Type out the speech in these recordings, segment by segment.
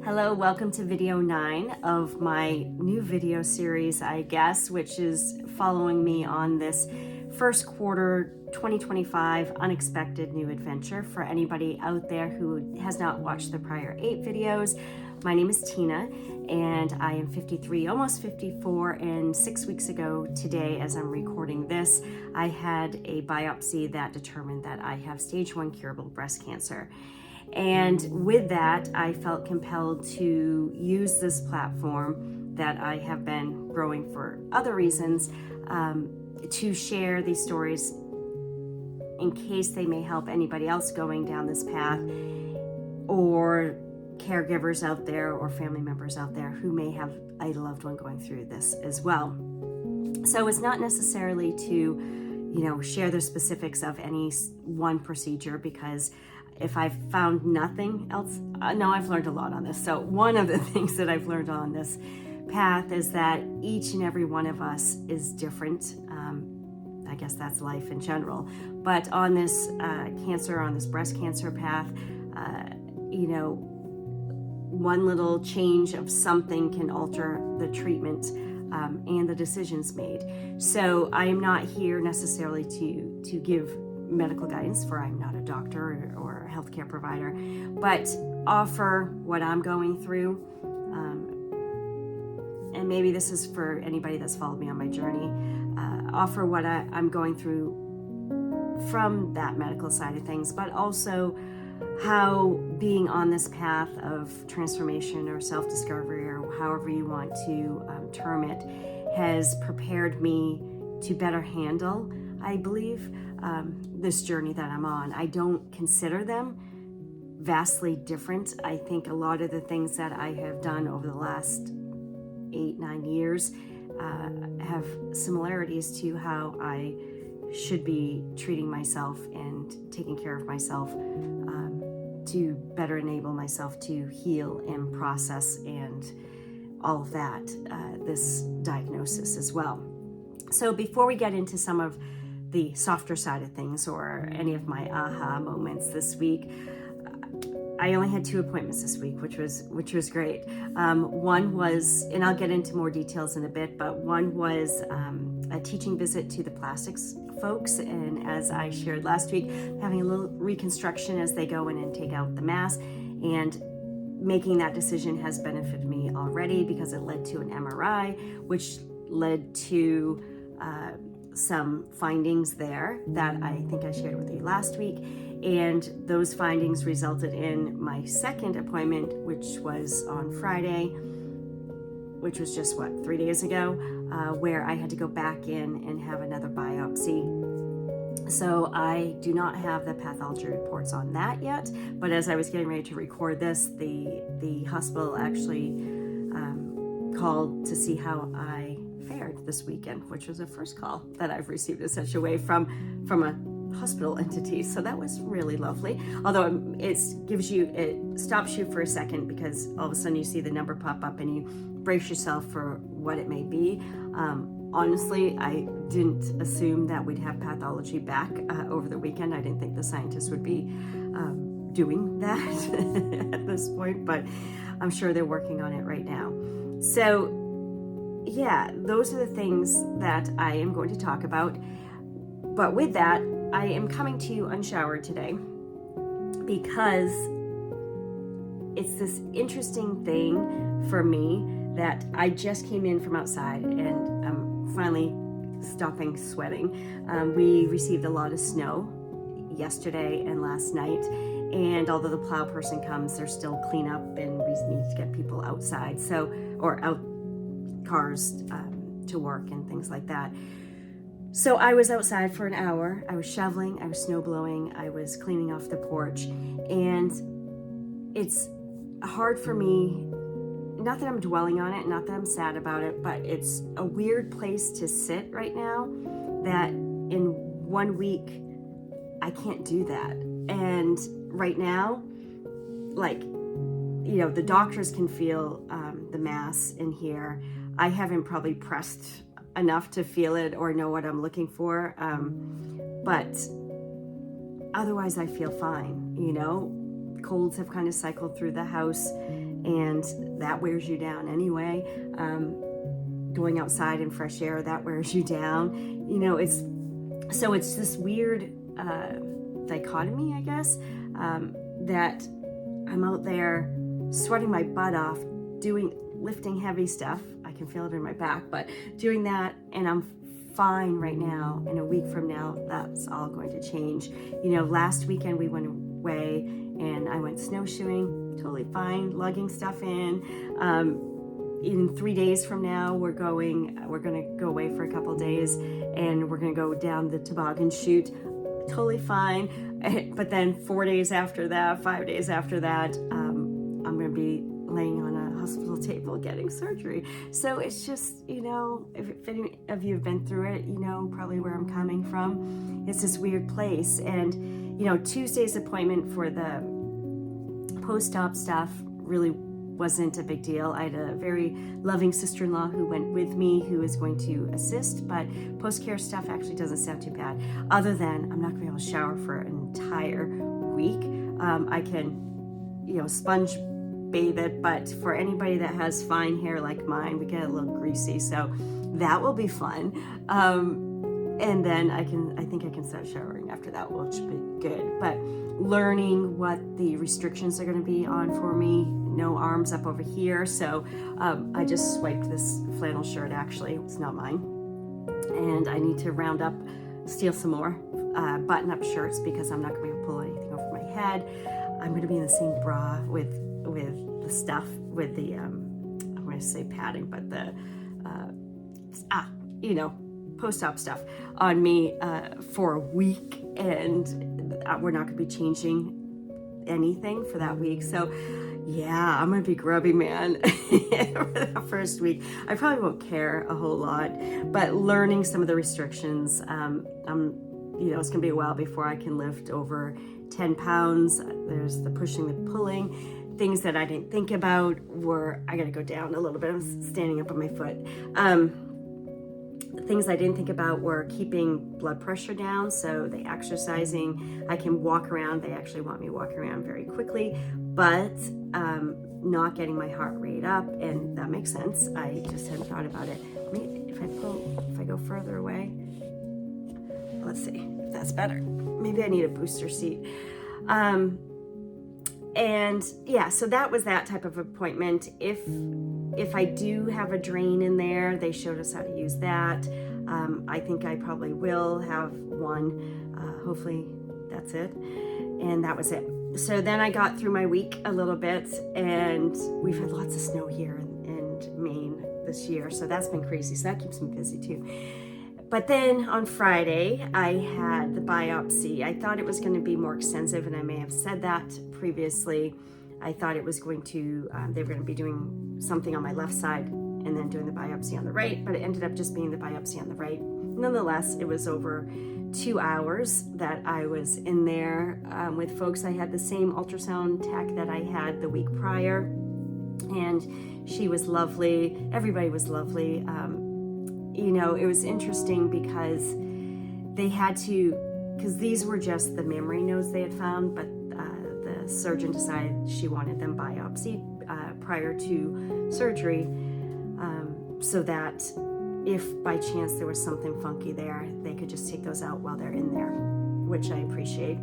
Hello, welcome to video 9 of my new video series, I guess, which is following me on this first quarter 2025 unexpected new adventure. For anybody out there who has not watched the prior 8 videos, my name is Tina and I am 53, almost 54, and 6 weeks ago today, as I'm recording this, I had a biopsy that determined that I have stage 1 curable breast cancer. And with that, I felt compelled to use this platform that I have been growing for other reasons to share these stories in case they may help anybody else going down this path, or caregivers out there or family members out there who may have a loved one going through this as well. So it's not necessarily to, share the specifics of any one procedure, because if I've found nothing else, no, I've learned a lot on this. So one of the things that I've learned on this path is that each and every one of us is different. I guess that's life in general. But on this on this breast cancer path, one little change of something can alter the treatment and the decisions made. So I am not here necessarily to give medical guidance, for I'm not a doctor or a healthcare provider, but offer what I'm going through. And maybe this is for anybody that's followed me on my journey, offer what I'm going through from that medical side of things, but also how being on this path of transformation or self-discovery, or however you want to term it, has prepared me to better handle, I believe, this journey that I'm on. I don't consider them vastly different. I think a lot of the things that I have done over the last 8-9 years have similarities to how I should be treating myself and taking care of myself to better enable myself to heal and process and all of that, this diagnosis as well. So before we get into some of the softer side of things or any of my aha moments this week, I only had 2 appointments this week, which was great. One was, and I'll get into more details in a bit, but one was a teaching visit to the plastics folks, and as I shared last week, having a little reconstruction as they go in and take out the mass, and making that decision has benefited me already because it led to an MRI, which led to some findings there that I think I shared with you last week. And those findings resulted in my second appointment, which was on Friday, which was just 3 days ago, where I had to go back in and have another biopsy. So I do not have the pathology reports on that yet, but as I was getting ready to record this, the hospital actually called to see how I fared this weekend, which was the first call that I've received in such a way from a hospital entity. So that was really lovely. Although it stops you for a second, because all of a sudden you see the number pop up and you brace yourself for what it may be. Honestly, I didn't assume that we'd have pathology back over the weekend. I didn't think the scientists would be doing that at this point, but I'm sure they're working on it right now. So yeah, those are the things that I am going to talk about. But with that, I am coming to you unshowered today because it's this interesting thing for me that I just came in from outside and I'm finally stopping sweating. We received a lot of snow yesterday and last night, and although the plow person comes, there's still cleanup and we need to get people outside, or out cars to work and things like that. So I was outside for an hour. I was shoveling, I was snow blowing, I was cleaning off the porch, and it's hard for me, not that I'm dwelling on it, not that I'm sad about it, but it's a weird place to sit right now that in 1 week I can't do that. And right now, the doctors can feel the mass in here. I haven't probably pressed enough to feel it or know what I'm looking for, but otherwise I feel fine. colds have kind of cycled through the house, and that wears you down anyway. Going outside in fresh air, that wears you down. You know, it's this weird dichotomy, I guess, that I'm out there sweating my butt off, lifting heavy stuff. I can feel it in my back, but doing that, and I'm fine right now. And a week from now, that's all going to change. You know, last weekend we went away and I went snowshoeing, totally fine, lugging stuff in 3 days from now, we're going to go away for a couple days, and we're going to go down the toboggan chute, totally fine. But then 4 days after that, 5 days after that, I'm going to be laying on a hospital table getting surgery. So it's just, you know, if any of you have been through it, you know probably where I'm coming from. It's this weird place. And, you know, Tuesday's appointment for the post-op stuff really wasn't a big deal. I had a very loving sister-in-law who went with me, who is going to assist, but post-care stuff actually doesn't sound too bad, other than I'm not going to be able to shower for an entire week. I can, you know, sponge bathe it, but for anybody that has fine hair like mine, we get a little greasy, so that will be fun. And then I think I can start showering after that, which will be good. But learning what the restrictions are going to be on for me, no arms up over here. So I just swiped this flannel shirt, actually, it's not mine. And I need to steal some more button-up shirts, because I'm not going to be able to pull anything over my head. I'm going to be in the same bra with the stuff, with the, I'm going to say padding, but the, you know, post-op stuff on me for a week, and we're not going to be changing anything for that week. So yeah, I'm gonna be grubby, man, for that first week. I probably won't care a whole lot, but learning some of the restrictions, you know, it's gonna be a while before I can lift over 10 pounds. There's the pushing, the pulling. Things that I didn't think about were, I gotta go down a little bit, I'm standing up on my foot. Things I didn't think about were keeping blood pressure down, so the exercising, I can walk around. They actually want me walking around very quickly, but not getting my heart rate up, and that makes sense. I just hadn't thought about it. Maybe if I go further away, let's see if that's better. Maybe I need a booster seat. And yeah, so that was that type of appointment. If I do have a drain in there, they showed us how to use that. I think I probably will have one. Hopefully that's it. And that was it. So then I got through my week a little bit, and we've had lots of snow here in Maine this year. So that's been crazy. So that keeps me busy too. But then on Friday, I had the biopsy. I thought it was going to be more extensive, and I may have said that previously. I thought it was going to, they were going to be doing something on my left side and then doing the biopsy on the right, but it ended up just being the biopsy on the right. Nonetheless, it was over 2 hours that I was in there with folks. I had the same ultrasound tech that I had the week prior, and she was lovely. Everybody was lovely. You know, it was interesting because they had to, because these were just the mammary nodes they had found, but the surgeon decided she wanted them biopsied prior to surgery, so that if by chance there was something funky there, they could just take those out while they're in there, which I appreciate.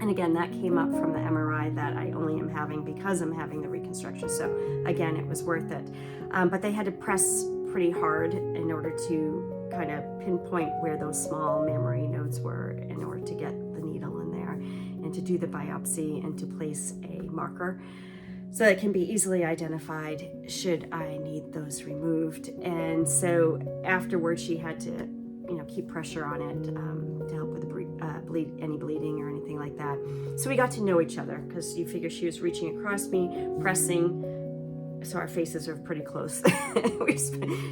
And again, that came up from the MRI that I only am having because I'm having the reconstruction. So again, it was worth it. But they had to press pretty hard in order to kind of pinpoint where those small mammary nodes were in order to get the needle in there and to do the biopsy and to place a marker so that it can be easily identified should I need those removed. And so afterwards, she had to, you know, keep pressure on it to help with the any bleeding or anything like that. So we got to know each other, because you figure she was reaching across me, pressing, so our faces are pretty close.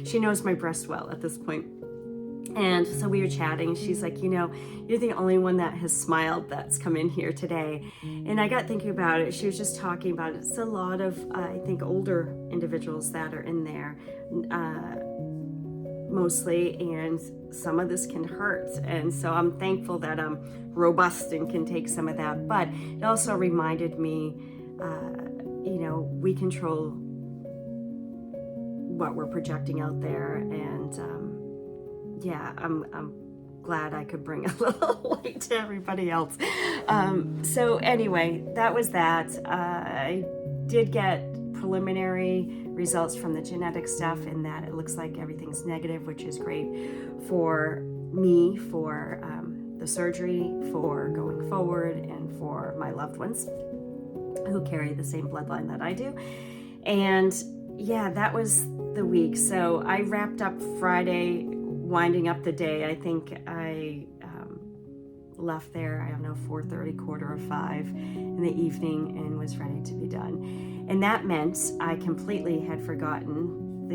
She knows my breast well at this point. And so we were chatting. She's like, you know, you're the only one that has smiled that's come in here today. And I got thinking about it. She was just talking about it. It's a lot of, I think, older individuals that are in there. mostly, and some of this can hurt. And so I'm thankful that I'm robust and can take some of that. But it also reminded me, we control what we're projecting out there. And I'm glad I could bring a little light to everybody else. So anyway, that was that. I did get preliminary results from the genetic stuff, and that it looks like everything's negative, which is great for me, for the surgery, for going forward, and for my loved ones who carry the same bloodline that I do. And yeah, that was the week. So I wrapped up Friday, winding up the day. I think I left there, 4:30, 4:45 in the evening, and was ready to be done. And that meant I completely had forgotten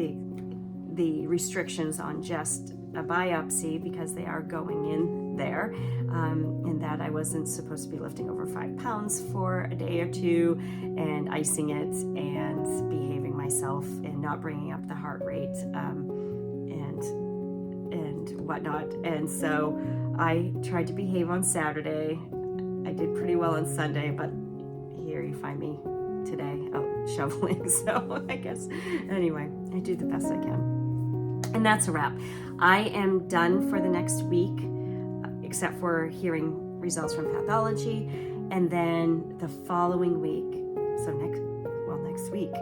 the restrictions on just a biopsy, because they are going in there, and that I wasn't supposed to be lifting over 5 pounds for a day or two, and icing it, and behaving myself, and not bringing up the heart rate, and whatnot. And so I tried to behave on Saturday. I did pretty well on Sunday, but here you find me today out shoveling. So I guess, anyway, I do the best I can. And that's a wrap. I am done for the next week, except for hearing results from pathology. And then the following week, so next week,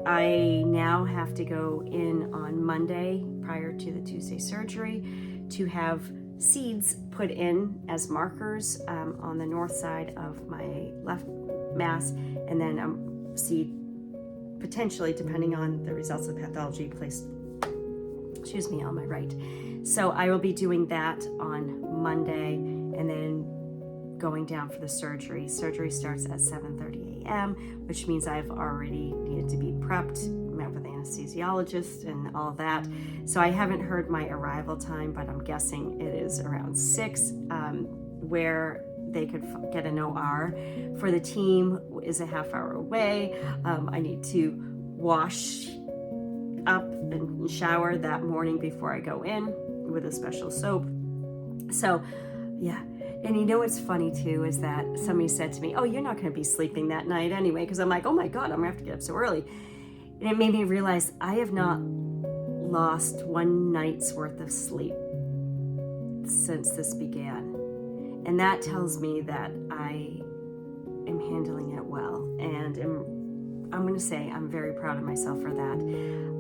I now have to go in on Monday prior to the Tuesday surgery to have seeds put in as markers on the north side of my left mass, and then seed potentially, depending on the results of pathology, placed on my right. So I will be doing that on Monday, and then going down for the surgery. Surgery starts at 7:30 a.m., which means I've already needed to be prepped, met with the anesthesiologist and all that. So I haven't heard my arrival time, but I'm guessing it is around 6, where they could get an OR. For the team is a half hour away. I need to wash up and shower that morning before I go in with a special soap. So yeah. And what's funny too is that somebody said to me, "Oh, you're not going to be sleeping that night anyway," because I'm like, "Oh my God, I'm going to have to get up so early." And it made me realize I have not lost one night's worth of sleep since this began. And that tells me that I am handling it well. And I'm going to say I'm very proud of myself for that.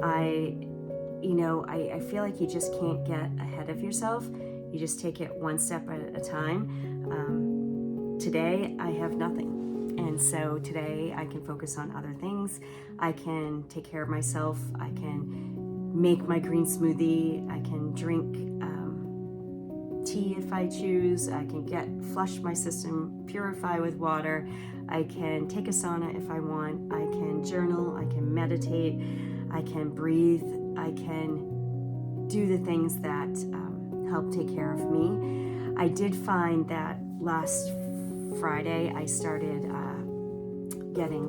I feel like you just can't get ahead of yourself. You just take it one step at a time. Today, I have nothing. And so today I can focus on other things. I can take care of myself. I can make my green smoothie. I can drink tea if I choose. I can flush my system, purify with water. I can take a sauna if I want. I can journal. I can meditate. I can breathe. I can do the things that help take care of me. I did find that last Friday I started getting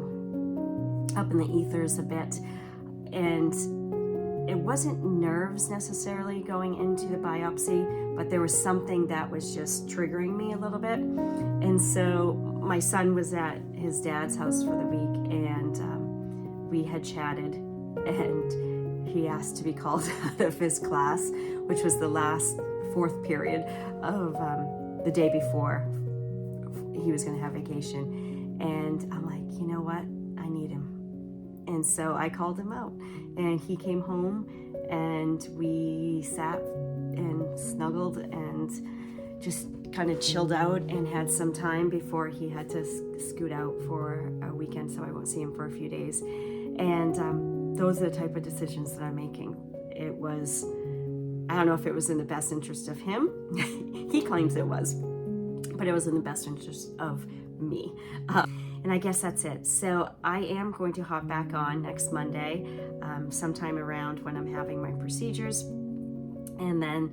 up in the ethers a bit, and it wasn't nerves necessarily going into the biopsy, but there was something that was just triggering me a little bit. And so my son was at his dad's house for the week, and we had chatted, and he asked to be called out of his class, which was the last 4th period of the day before he was going to have vacation. And I'm like, you know what? I need him. And so I called him out, and he came home, and we sat and snuggled and just kind of chilled out and had some time before he had to scoot out for a weekend, so I won't see him for a few days. And those are the type of decisions that I'm making. It was, I don't know if it was in the best interest of him. He claims it was, but it was in the best interest of me. And I guess that's it. So I am going to hop back on next Monday, sometime around when I'm having my procedures. And then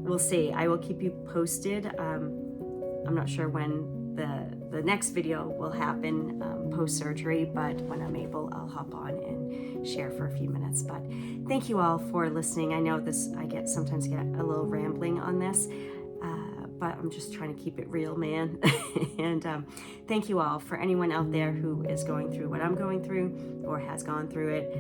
we'll see. I will keep you posted. I'm not sure when the the next video will happen post-surgery, but when I'm able, I'll hop on and share for a few minutes. But thank you all for listening. I know sometimes get a little rambling on this, but I'm just trying to keep it real, man. And thank you all. For anyone out there who is going through what I'm going through, or has gone through it,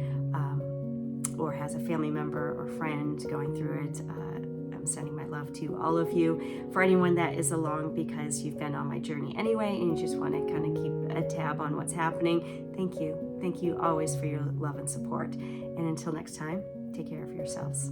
or has a family member or friend going through it, I'm sending my love to all of you. For anyone that is along because you've been on my journey anyway and you just want to kind of keep a tab on what's happening, thank you. Thank you always for your love and support. And until next time, take care of yourselves.